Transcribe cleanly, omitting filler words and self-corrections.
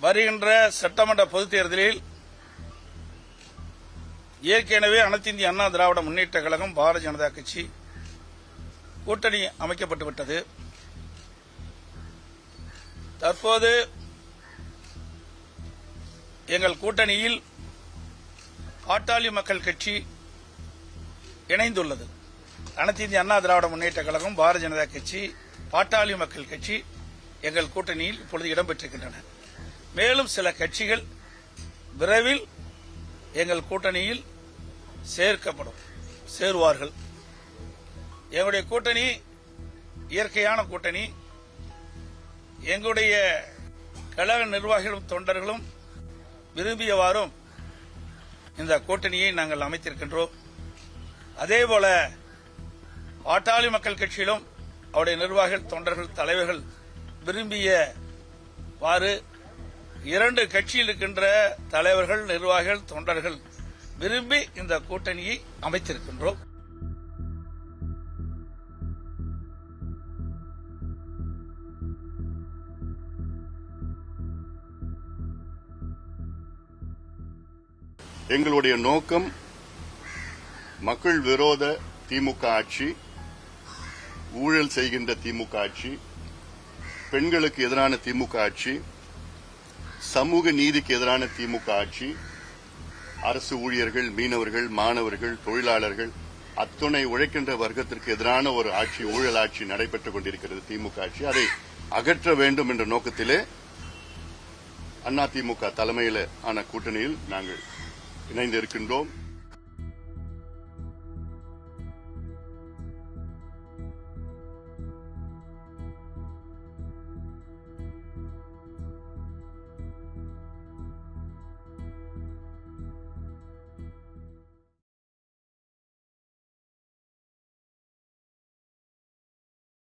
வருகின்ற சட்டமன்ற பொதுத் தேர்தலில் ஏற்கனவே அனைத்து இந்திய அண்ணா திராவிட முன்னேற்ற கழகம் பாரதிய ஜனதா கட்சி கூட்டணி அமைக்கப்பட்டுவிட்டது. தற்போது எங்கள் கூட்டணியில் பாட்டாளி மக்கள் கட்சி இணைந்துள்ளது. அனைத்து இந்திய அண்ணா திராவிட முன்னேற்ற கழகம் பாரதிய ஜனதா கட்சி பாட்டாளி மக்கள் கட்சி எங்கள் கூட்டணியில் இப்பொழுது இடம்பெற்றிருக்கின்றன. மேலும் சில கட்சிகள் விரைவில் எங்கள் கூட்டணியில் சேருவார்கள். எங்களுடைய கூட்டணி இயற்கையான கூட்டணி. எங்களுடைய கழக நிர்வாகிகளும் தொண்டர்களும் விரும்பியவாறும் இந்த கூட்டணியை நாங்கள் அமைத்திருக்கின்றோம். அதேபோல பாட்டாளி மக்கள் கட்சியிலும் அவருடைய நிர்வாகிகள் தொண்டர்கள் தலைவர்கள் விரும்பியவாறு இரண்டு கட்சியில் இருக்கின்ற தலைவர்கள் நிர்வாகிகள் தொண்டர்கள் விரும்பி இந்த கூட்டணியை அமைத்திருக்கின்றோம். எங்களுடைய நோக்கம் மக்கள் விரோத திமுக ஆட்சி, ஊழல் செய்கின்ற திமுக ஆட்சி, பெண்களுக்கு எதிரான திமுக ஆட்சி, சமூக நீதிக்கு எதிரான திமுக ஆட்சி, அரசு ஊழியர்கள், மீனவர்கள், மாணவர்கள், தொழிலாளர்கள் அத்துணை உழைக்கின்ற வர்க்கத்திற்கு எதிரான ஒரு ஆட்சி, ஊழல் ஆட்சி நடைபெற்றுக் கொண்டிருக்கிறது திமுக ஆட்சி. அதை அகற்ற வேண்டும் என்ற நோக்கத்திலே அதிமுக தலைமையிலான கூட்டணியில் நாங்கள் இணைந்திருக்கின்றோம்.